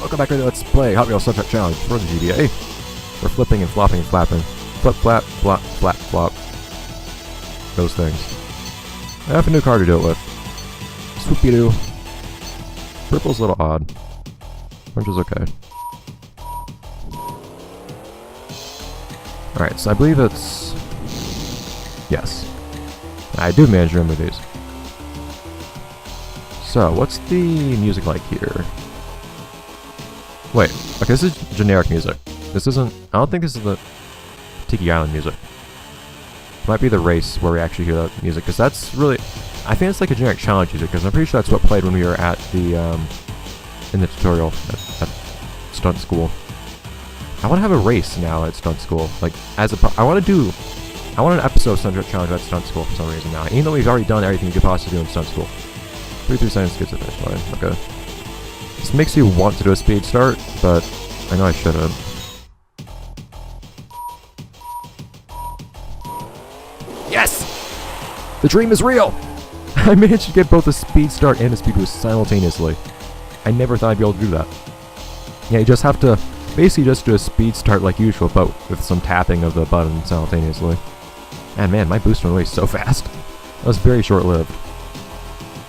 Welcome back to Let's Play Hot Wheels Stunt Track Challenge for the GBA. We're flipping and flopping and flapping. Flip, flap, flop, flap, flop. Those things. I have a new car to do it with. Swoopy-doo. Purple's a little odd. Orange is okay. Alright, so I believe it's... Yes. I do manage to remember these. So, what's the music like here? Wait, okay, this is generic music. This isn't... I don't think this is the Tiki Island music. It might be the race where we actually hear that music, because that's really... I think it's like a generic challenge music, because I'm pretty sure that's what played when we were at the, in the tutorial at Stunt School. I want to have a race now at Stunt School. Like, as a... I want an episode of Stunt Track Challenge at Stunt School for some reason now, even though we've already done everything you could possibly do in Stunt School. 33 seconds gets it finished line. Okay. This makes you want to do a speed start, but I know I shouldn't. Yes! The dream is real! I managed to get both a speed start and a speed boost simultaneously. I never thought I'd be able to do that. Yeah, you just have to basically just do a speed start like usual, but with some tapping of the button simultaneously. And man, my boost went away so fast. That was very short-lived.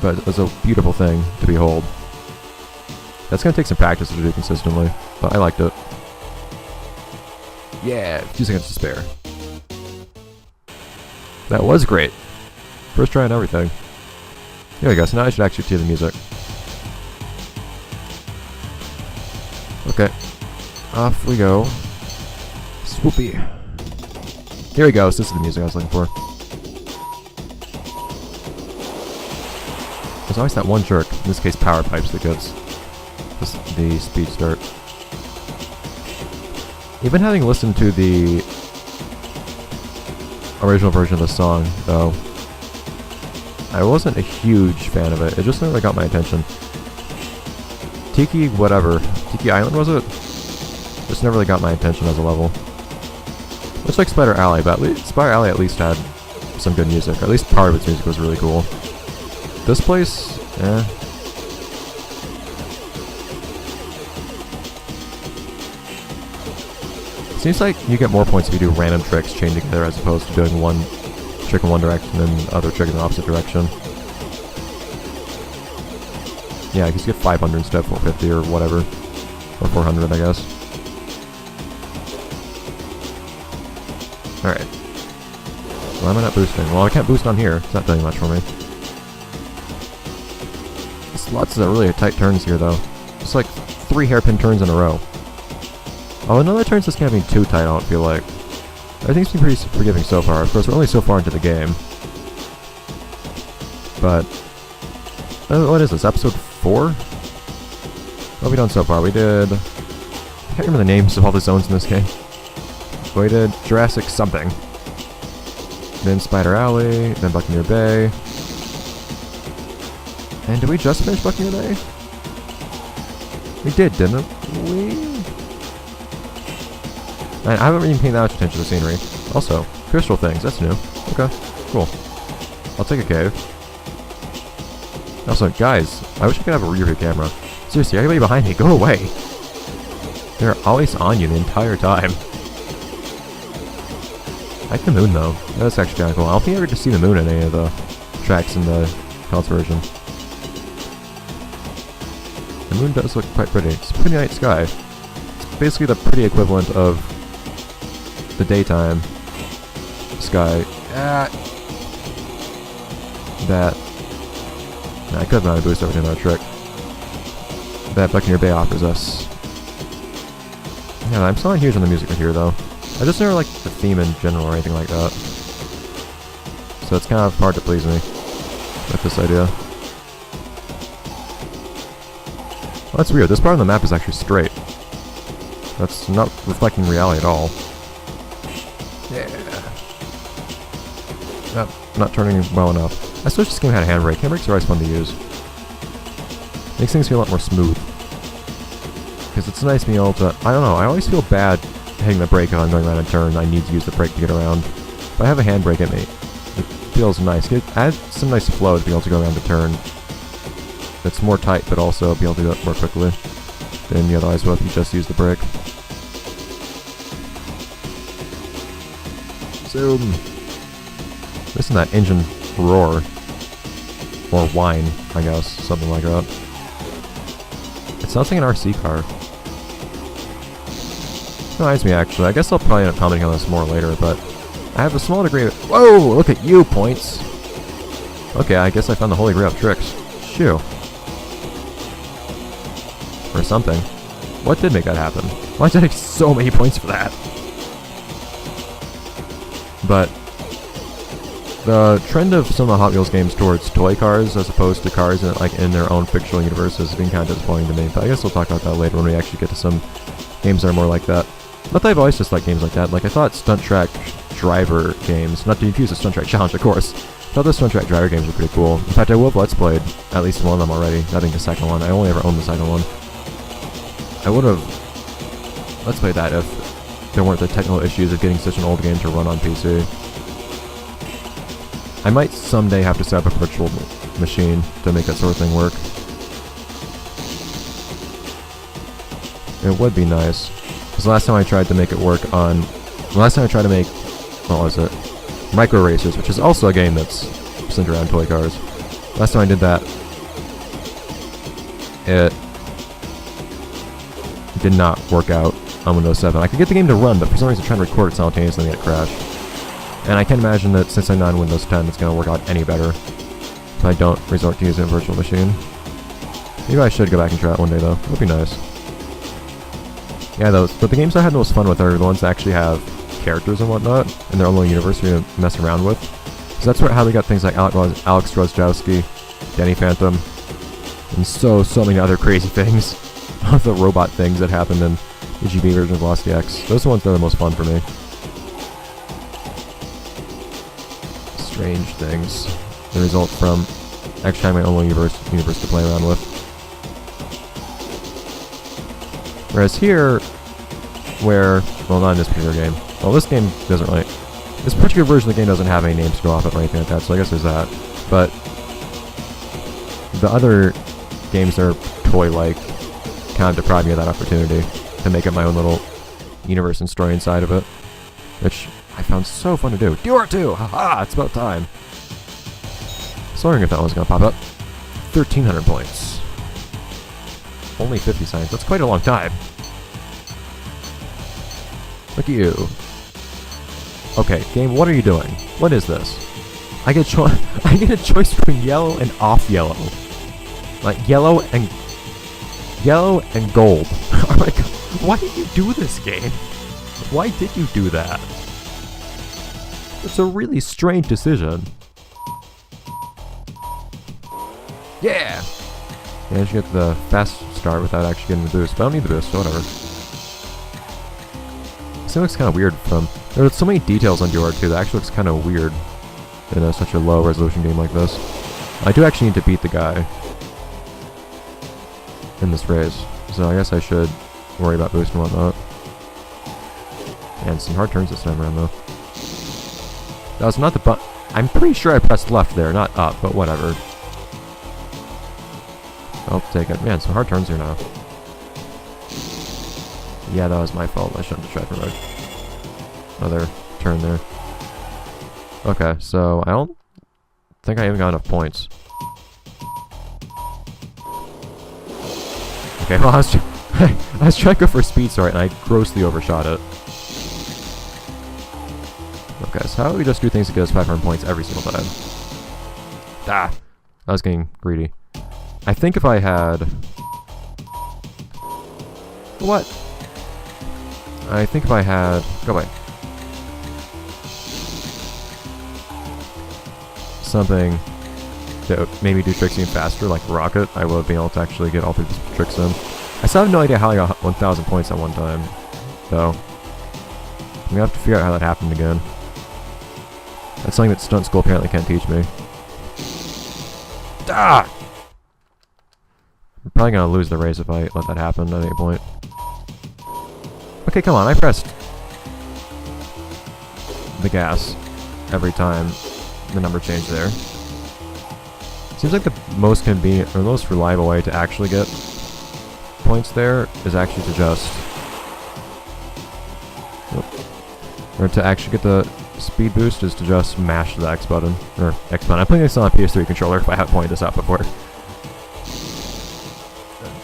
But it was a beautiful thing to behold. That's gonna take some practice to do consistently, but I liked it. Yeah, 2 seconds to spare. That was great. First try on everything. Here we go, so now I should actually cue the music. Okay. Off we go. Swoopy. Here we go, so this is the music I was looking for. There's always that one jerk, in this case Power Pipes, that gets the speed start. Even having listened to the original version of the song, though, I wasn't a huge fan of it. It just never got my attention. Tiki whatever. Tiki Island, was it? Just never really got my attention as a level. Much like Spider Alley, but Spider Alley at least had some good music. Or at least part of its music was really cool. This place, eh. Seems like you get more points if you do random tricks chained together as opposed to doing one trick in one direction and the other trick in the opposite direction. Yeah, you just get 500 instead of 450 or whatever. Or 400, I guess. Alright. Why am I not boosting? Well, I can't boost on here. It's not doing much for me. There's lots of really tight turns here, though. It's like 3 hairpin turns in a row. Oh, another turn's just kind of being too tight, I don't feel like. Everything's been pretty forgiving so far. Of course, we're only so far into the game. But... what is this, episode 4? What have we done so far? We did... I can't remember the names of all the zones in this game. We did Jurassic something. Then Spider Alley, then Buccaneer Bay. And did we just finish Buccaneer Bay? We did, didn't we? I haven't really paid that much attention to the scenery. Also, crystal things, that's new. Okay, cool. I'll take a cave. Also, guys, I wish I could have a rear view camera. Seriously, everybody behind me, go away! They're always on you the entire time. I like the moon, though. That's actually kind of cool. I don't think I ever get to see the moon in any of the tracks in the console version. The moon does look quite pretty. It's a pretty night sky. It's basically the pretty equivalent of the daytime sky. That... I could have not boosted over to another trick. That Buccaneer Bay offers us. Yeah, I'm still not huge on the music here, though. I just never liked the theme in general or anything like that. So it's kind of hard to please me with this idea. Well, that's weird. This part of the map is actually straight. That's not reflecting reality at all. Yeah. Nope, not turning well enough. I suppose this game had a handbrake. Handbrakes are always fun to use. Makes things feel a lot more smooth. Because it's nice being able to... I don't know, I always feel bad hitting the brake on going around a turn. I need to use the brake to get around. But I have a handbrake at me. It feels nice. It adds some nice flow to be able to go around the turn. It's more tight, but also be able to do it more quickly. than you otherwise would if you just use the brake. Zoom! Listen to that engine roar. Or whine, I guess, something like that. It sounds like an RC car. Reminds me, actually. I guess I'll probably end up commenting on this more later, but I have a small degree of— Whoa! Look at you, points! Okay, I guess I found the holy grail of tricks. Shoo. Or something. What did make that happen? Why did I get so many points for that? But the trend of some of the Hot Wheels games towards toy cars as opposed to cars in their own fictional universes has been kind of disappointing to me. But I guess we'll talk about that later when we actually get to some games that are more like that. Not that I've always just liked games like that. Like, I thought Stunt Track driver games, not to confuse with Stunt Track Challenge, of course. I thought the Stunt Track driver games were pretty cool. In fact, I will have Let's Played at least one of them already. I think the second one. I only ever owned the second one. I would have Let's Played that if there weren't the technical issues of getting such an old game to run on PC. I might someday have to set up a virtual machine to make that sort of thing work. It would be nice. Because last time I tried to make it work on... Last time I tried to make... What was it? Micro Racers, which is also a game that's centered around toy cars. Last time I did that, it did not work out on Windows 7. I could get the game to run, but for some reason trying to record it simultaneously and it crashed. And I can't imagine that since I'm not on Windows 10, it's going to work out any better if I don't resort to using a virtual machine. Maybe I should go back and try it one day, though. It would be nice. Yeah, but the games I had the most fun with are the ones that actually have characters and whatnot in their own little universe you mess around with. So that's how we got things like Alex Drozdowski, Danny Phantom, and so many other crazy things. All the robot things that happened in the GBA version of Velocity X. Those are the ones that are the most fun for me. Strange things that result from actually having my own little universe to play around with. Whereas here, well, not in this particular game. Well, this game doesn't really... This particular version of the game doesn't have any names to go off of or anything like that, so I guess there's that. But the other games that are toy-like kind of deprive me of that opportunity to make up my own little universe and story inside of it, which I found so fun to do. Dior 2! Haha! It's about time! I was wondering if that one's gonna pop up. 1,300 points. Only 50 cents. That's quite a long time. Look at you. Okay, game, what are you doing? What is this? I get a choice between yellow and off yellow. Like yellow and gold. I'm like, why did you do this game? Why did you do that? It's a really strange decision. Yeah! Yeah, I should get the fast start without actually getting the boost, but I don't need the boost, so whatever. This thing looks kind of weird from... There are so many details on Dior 2 that actually looks kind of weird in such a low resolution game like this. I do actually need to beat the guy in this race, so I guess I should worry about boost and whatnot. And some hard turns this time around though. That was not the button. I'm pretty sure I pressed left there, not up, but whatever. I'll take it. Man, some hard turns here now. Yeah, that was my fault. I shouldn't have tried for another turn there. Okay, so I don't think I even got enough points. Okay, well, I was trying to go for a speed start and I grossly overshot it. Okay, so how do we just do things that get us 500 points every single time? Ah! I was getting greedy. I think if I had... What? I think if I had... Go away. Something that made me do tricks even faster, like Rocket, I would have been able to actually get all three tricks in. I still have no idea how I got 1,000 points at one time, though. I'm gonna have to figure out how that happened again. That's something that stunt school apparently can't teach me. Ah! I'm probably gonna lose the race if I let that happen at any point. Okay, come on, I pressed the gas every time the number changed there. Seems like the most convenient or most reliable way to actually get points there is actually to just... Or to actually get the speed boost is to just mash the X button. Or X button. I'm playing this on a PS3 controller if I haven't pointed this out before.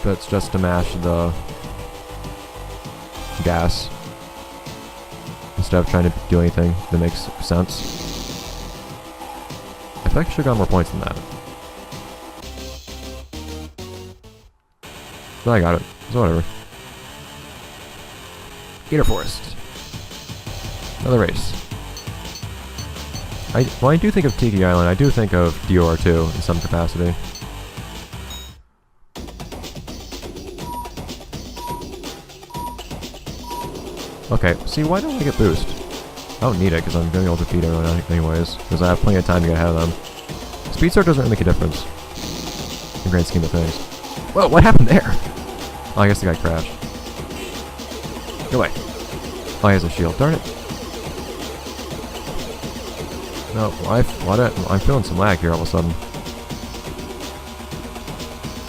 But it's just to mash the gas instead of trying to do anything that makes sense. I feel like I should have got more points than that. But I got it, so whatever. Gator Forest. Another race. When I do think of Tiki Island, I do think of DOR2 in some capacity. Okay, see, why don't I get boost? I don't need it because I'm going to be able to defeat everyone anyways, because I have plenty of time to get ahead of them. Speed start doesn't really make a difference in the grand scheme of things. Whoa, what happened there? Oh, I guess the guy crashed. Go away. Oh, he has a shield. Darn it. No, I'm feeling some lag here all of a sudden.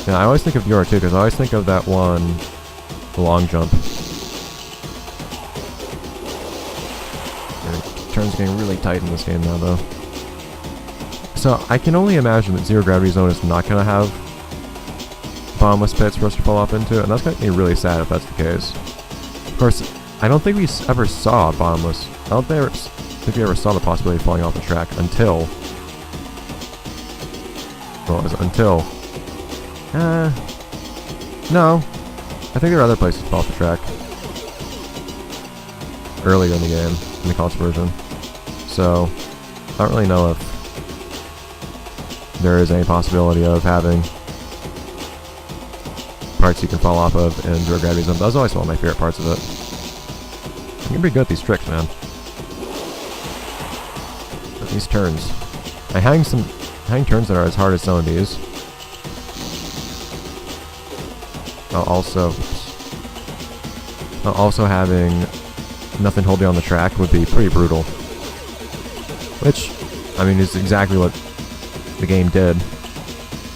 Yeah, I always think of DOR2 because I always think of that one long jump. Turns getting really tight in this game now, though. So I can only imagine that Zero Gravity Zone is not going to have bottomless pits for us to fall off into, and that's going to be really sad if that's the case. Of course, I don't think we ever saw bottomless. I don't think we ever saw the possibility of falling off the track until... Well, was it until... No. I think there are other places to fall off the track. Earlier in the game, in the console version. So, I don't really know if there is any possibility of having parts you can fall off of in Zero Gravity Zone. That was always one of my favorite parts of it. You can be good at these tricks, man. But these turns. I hang turns that are as hard as some of these. Also having nothing holding on the track would be pretty brutal. Which, I mean, is exactly what the game did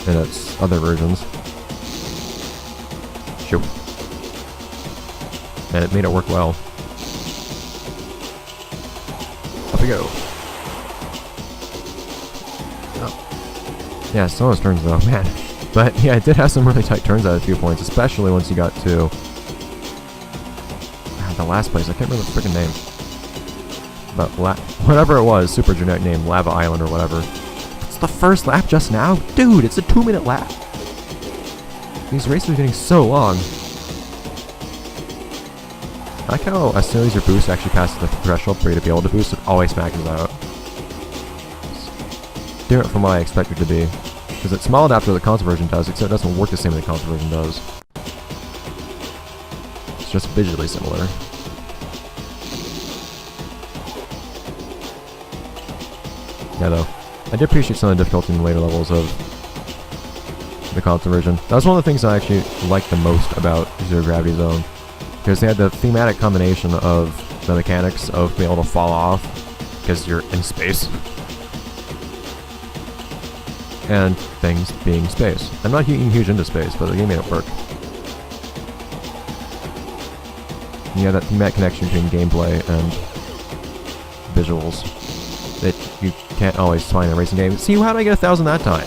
in its other versions. Shoot. And it made it work well. Up we go. Oh. Yeah, some of those turns though, man. But yeah, it did have some really tight turns at a few points, especially once you got to the last place. I can't remember the freaking name. But whatever it was, super generic name, Lava Island or whatever. It's the first lap just now? Dude, it's a 2-minute lap. These races are getting so long. I like how as soon as your boost actually passes the threshold for you to be able to boost, it always maxes out. It's different from what I expected it to be. Because it's small enough that the console version does, except it doesn't work the same as the console version does. It's just visually similar. Yeah, though. I did appreciate some of the difficulty in the later levels of the console version. That was one of the things I actually liked the most about Zero Gravity Zone. Because they had the thematic combination of the mechanics of being able to fall off because you're in space. And things being space. I'm not huge into space, but the game made it work. And you have that thematic connection between gameplay and visuals that you can't always find in a racing game. See, how did I get 1,000 that time?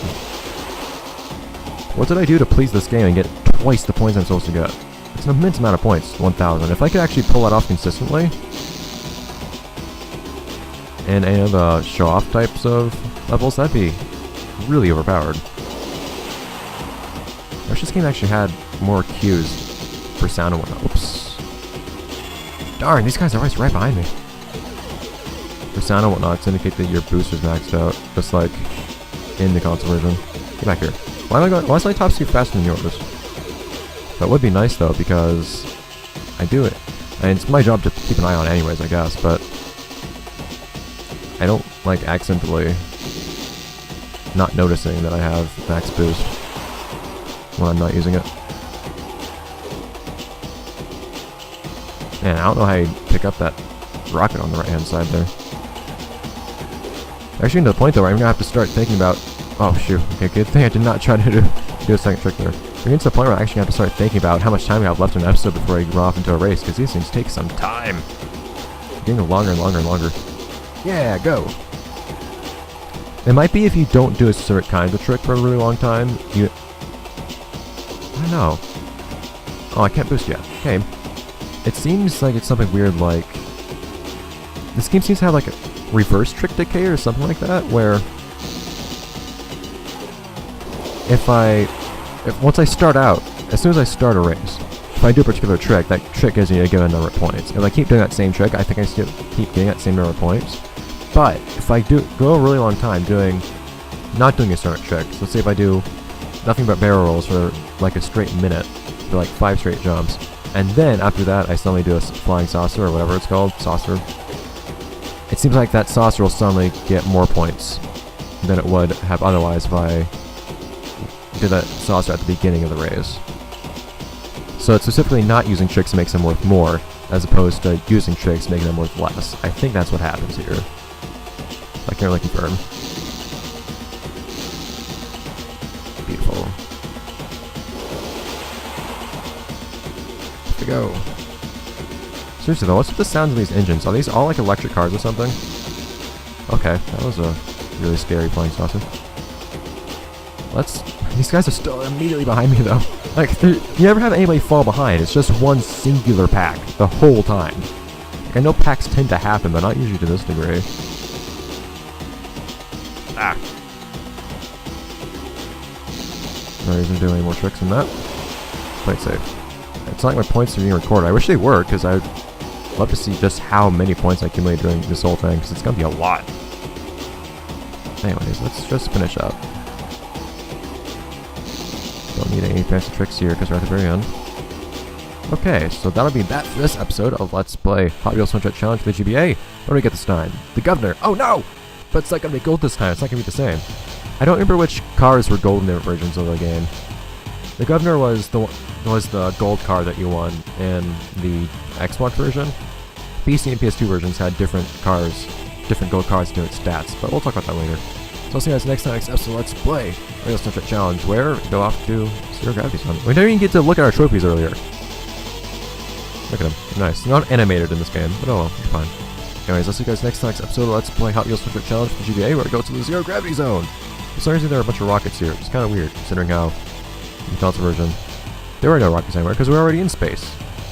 What did I do to please this game and get twice the points I'm supposed to get? It's an immense amount of points, 1,000. If I could actually pull that off consistently, in any of the show-off types of levels, that'd be really overpowered. I wish this game actually had more cues for sound and whatnot. Oops. Darn, these guys are always right behind me. For sound and whatnot to indicate that your booster's maxed out, just like in the console version. Get back here. Why is my top speed faster than yours? That would be nice though, because I do it. And it's my job to keep an eye on it anyways, I guess, but I don't like accidentally not noticing that I have max boost when I'm not using it. Man, I don't know how you pick up that rocket on the right hand side there. Actually, to the point though where I'm gonna have to start thinking about... Oh shoot, okay, good thing I did not try to do a second trick there. getting to the point where I actually have to start thinking about how much time we have left in an episode before I go off into a race, because these things take some time. Getting longer and longer and longer. Yeah, go! It might be if you don't do a certain kind of trick for a really long time, you... I don't know. Oh, I can't boost yet. Okay. It seems like it's something weird like... This game seems to have like a reverse trick decay or something like that, where... Once I start out, as soon as I start a race, if I do a particular trick, that trick gives me a given number of points. If I keep doing that same trick, I think I still keep getting that same number of points. But if I go a really long time not doing a certain trick, so let's say if I do nothing but barrel rolls for like a straight minute, for like 5 straight jumps, and then after that I suddenly do a flying saucer or whatever it's called, saucer. It seems like that saucer will suddenly get more points than it would have otherwise if I did that saucer at the beginning of the race. So it's specifically not using tricks that makes them worth more, as opposed to using tricks making them worth less. I think that's what happens here. I can't really confirm. Beautiful. Here we go. Seriously though, what's with the sounds of these engines? Are these all like electric cars or something? Okay, that was a really scary flying saucer. These guys are still immediately behind me though. Like, you never have anybody fall behind. It's just one singular pack the whole time. Like, I know packs tend to happen, but not usually to this degree. Ah. No reason to do any more tricks than that. Play it safe. It's not like my points are being recorded. I wish they were, because I'd love to see just how many points I accumulate during this whole thing, because it's going to be a lot. Anyways, let's just finish up. Don't need any fancy tricks here because we're at the very end. Okay, so that'll be that for this episode of Let's Play Hot Wheels Stunt Track Challenge for the GBA. What do we get this time? The Governor. Oh no! But it's not going to be gold this time. It's not going to be the same. I don't remember which cars were gold in different versions of the game. The Governor was the gold car that you won in the Xbox version. PC and PS2 versions had different cars, different gold cars to its stats, but we'll talk about that later. So I'll see you guys next time, next episode. Let's play Wheels Stunt Track Challenge, where we go off to Zero Gravity Zone. We didn't even get to look at our trophies earlier. Look at them. Nice. They're not animated in this game, but oh well, you're fine. Anyways, I'll see you guys next time, next episode. Let's play Hot Wheels Stunt Track Challenge for the GBA, where we go to the Zero Gravity Zone. For some reason, there are a bunch of rockets here. It's kind of weird, considering how in the console version there were no rockets anywhere, because we're already in space.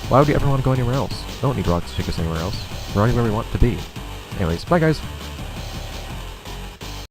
Why would we ever want to go anywhere else? We don't need rockets to take us anywhere else. We're already where we want to be. Anyways, bye guys.